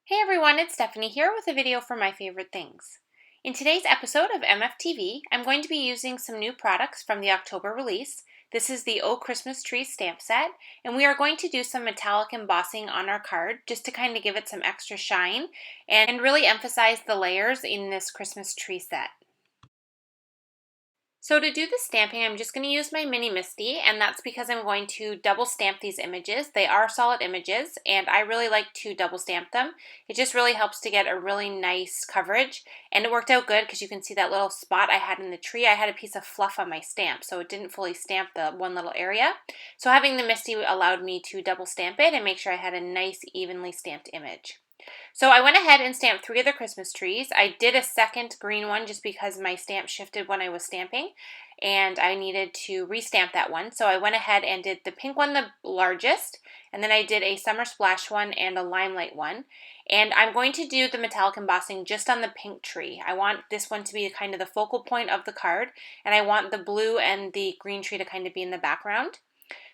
Hey everyone, it's Stephanie here with a video for my favorite things. In today's episode of MFTv, I'm going to be using some new products from the October release. This is the Oh Christmas Tree stamp set, and we are going to do some metallic embossing on our card just to kind of give it some extra shine and really emphasize the layers in this Christmas tree set. So to do the stamping, I'm just going to use my Mini Misty, and that's because I'm going to double stamp these images. They are solid images, and I really like to double stamp them. It just really helps to get a really nice coverage, and it worked out good because you can see that little spot I had in the tree. I had a piece of fluff on my stamp, so it didn't fully stamp the one little area. So having the Misty allowed me to double stamp it and make sure I had a nice, evenly stamped image. So I went ahead and stamped 3 of the Christmas trees. I did a second green one just because my stamp shifted when I was stamping and I needed to restamp that one. So I went ahead and did the pink one, the largest, and then I did a Summer Splash one and a Limelight one. And I'm going to do the metallic embossing just on the pink tree. I want this one to be kind of the focal point of the card, and I want the blue and the green tree to kind of be in the background.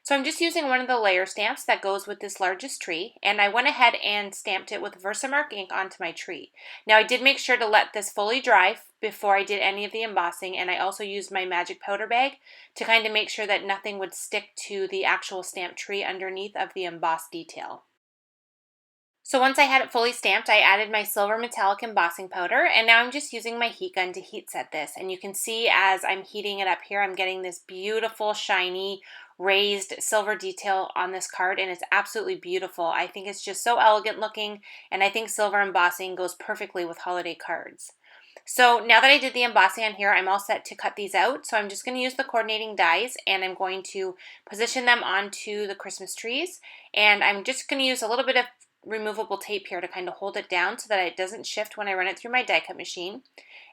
So I'm just using one of the layer stamps that goes with this largest tree, and I went ahead and stamped it with Versamark ink onto my tree. Now I did make sure to let this fully dry before I did any of the embossing, and I also used my magic powder bag to kind of make sure that nothing would stick to the actual stamped tree underneath of the embossed detail. So once I had it fully stamped, I added my silver metallic embossing powder, and now I'm just using my heat gun to heat set this. And you can see as I'm heating it up here, I'm getting this beautiful, shiny, raised silver detail on this card, and it's absolutely beautiful. I think it's just so elegant looking, and I think silver embossing goes perfectly with holiday cards. So now that I did the embossing on here, I'm all set to cut these out. So I'm just going to use the coordinating dies, and I'm going to position them onto the Christmas trees. And I'm just going to use a little bit of removable tape here to kind of hold it down so that it doesn't shift when I run it through my die cut machine.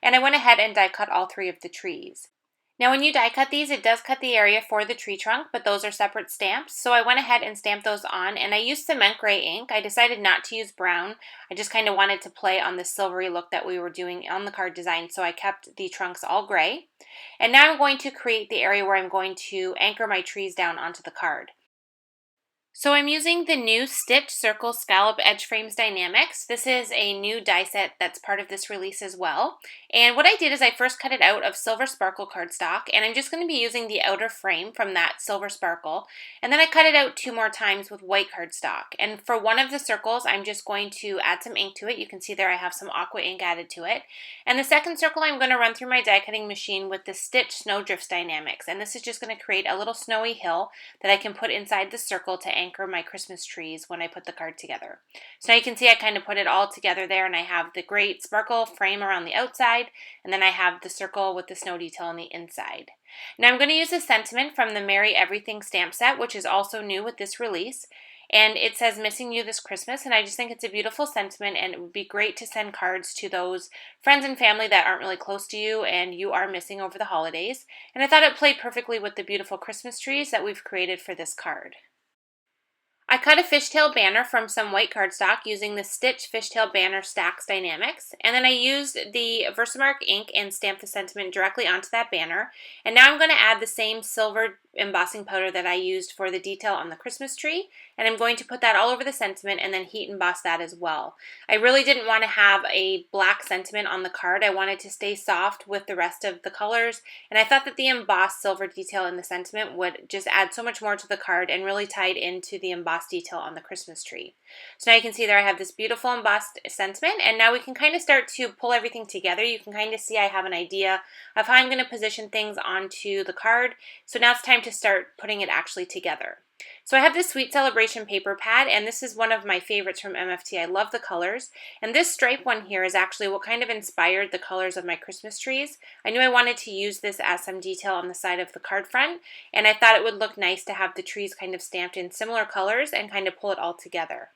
And I went ahead and die cut all 3 of the trees. Now when you die cut these, it does cut the area for the tree trunk, but those are separate stamps. So I went ahead and stamped those on, and I used cement gray ink. I decided not to use brown. I just kind of wanted to play on the silvery look that we were doing on the card design, so I kept the trunks all gray. And now I'm going to create the area where I'm going to anchor my trees down onto the card. So I'm using the new Stitch Circle Scallop Edge Frames Dynamics. This is a new die set that's part of this release as well. And what I did is I first cut it out of silver sparkle cardstock, and I'm just going to be using the outer frame from that silver sparkle. And then I cut it out 2 more times with white cardstock. And for one of the circles, I'm just going to add some ink to it. You can see there I have some aqua ink added to it. And the second circle I'm going to run through my die cutting machine with the Stitch Snowdrifts Dynamics. And this is just going to create a little snowy hill that I can put inside the circle to anchor my Christmas trees when I put the card together. So now you can see I kind of put it all together there, and I have the great sparkle frame around the outside, and then I have the circle with the snow detail on the inside. Now I'm going to use a sentiment from the Merry Everything stamp set, which is also new with this release. And it says, "Missing you this Christmas," and I just think it's a beautiful sentiment, and it would be great to send cards to those friends and family that aren't really close to you and you are missing over the holidays. And I thought it played perfectly with the beautiful Christmas trees that we've created for this card. I cut a fishtail banner from some white cardstock using the Stitch Fishtail Banner Stacks Dynamics, and then I used the Versamark ink and stamped the sentiment directly onto that banner. And now I'm going to add the same silver embossing powder that I used for the detail on the Christmas tree, and I'm going to put that all over the sentiment and then heat emboss that as well. I really didn't want to have a black sentiment on the card. I wanted to stay soft with the rest of the colors, and I thought that the embossed silver detail in the sentiment would just add so much more to the card and really tie it into the embossed detail on the Christmas tree. So now you can see there I have this beautiful embossed sentiment, and now we can kind of start to pull everything together. You can kind of see I have an idea of how I'm going to position things onto the card. So now it's time to start putting it actually together. So I have this Sweet Celebration paper pad, and this is one of my favorites from MFT. I love the colors, and this stripe one here is actually what kind of inspired the colors of my Christmas trees. I knew I wanted to use this as some detail on the side of the card front, and I thought it would look nice to have the trees kind of stamped in similar colors and kind of pull it all together.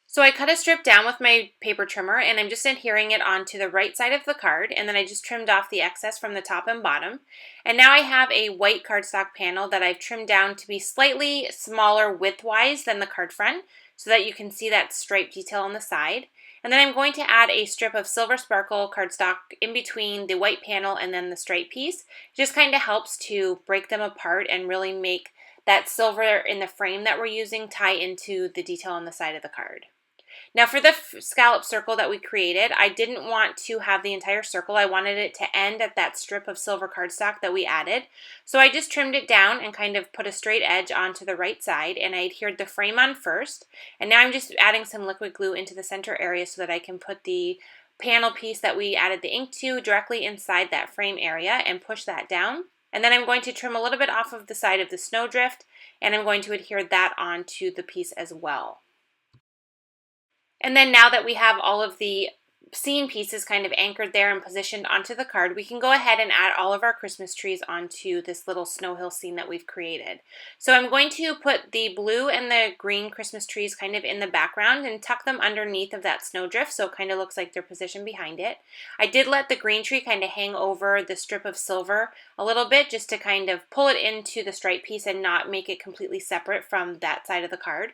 So I cut a strip down with my paper trimmer, and I'm just adhering it onto the right side of the card, and then I just trimmed off the excess from the top and bottom. And now I have a white cardstock panel that I've trimmed down to be slightly smaller widthwise than the card front, so that you can see that stripe detail on the side. And then I'm going to add a strip of silver sparkle cardstock in between the white panel and then the stripe piece. It just kind of helps to break them apart and really make that silver in the frame that we're using tie into the detail on the side of the card. Now for the scallop circle that we created, I didn't want to have the entire circle. I wanted it to end at that strip of silver cardstock that we added. So I just trimmed it down and kind of put a straight edge onto the right side, and I adhered the frame on first. And now I'm just adding some liquid glue into the center area so that I can put the panel piece that we added the ink to directly inside that frame area and push that down. And then I'm going to trim a little bit off of the side of the snowdrift, and I'm going to adhere that onto the piece as well. And then now that we have all of the scene pieces kind of anchored there and positioned onto the card, we can go ahead and add all of our Christmas trees onto this little snow hill scene that we've created. So I'm going to put the blue and the green Christmas trees kind of in the background and tuck them underneath of that snowdrift so it kind of looks like they're positioned behind it. I did let the green tree kind of hang over the strip of silver a little bit just to kind of pull it into the stripe piece and not make it completely separate from that side of the card.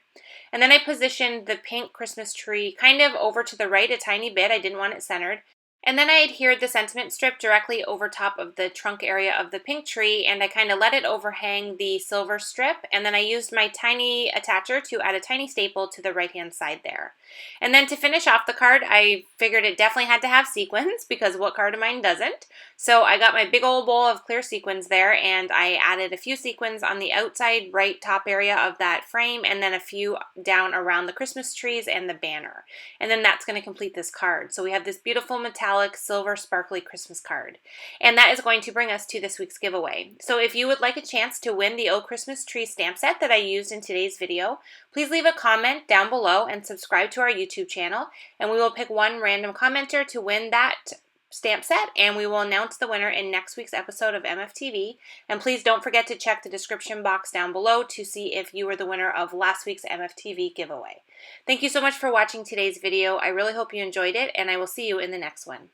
And then I positioned the pink Christmas tree kind of over to the right a tiny bit. I didn't want it centered. And then I adhered the sentiment strip directly over top of the trunk area of the pink tree, and I kind of let it overhang the silver strip, and then I used my tiny attacher to add a tiny staple to the right-hand side there. And then to finish off the card, I figured it definitely had to have sequins, because what card of mine doesn't? So I got my big old bowl of clear sequins there, and I added a few sequins on the outside right top area of that frame, and then a few down around the Christmas trees and the banner. And then that's going to complete this card. So we have this beautiful metallic silver sparkly Christmas card. And that is going to bring us to this week's giveaway. So if you would like a chance to win the Oh Christmas Tree stamp set that I used in today's video, please leave a comment down below and subscribe to our YouTube channel, and we will pick one random commenter to win that stamp set, and we will announce the winner in next week's episode of MFTv. And please don't forget to check the description box down below to see if you were the winner of last week's MFTv giveaway. Thank you so much for watching today's video. I really hope you enjoyed it, and I will see you in the next one.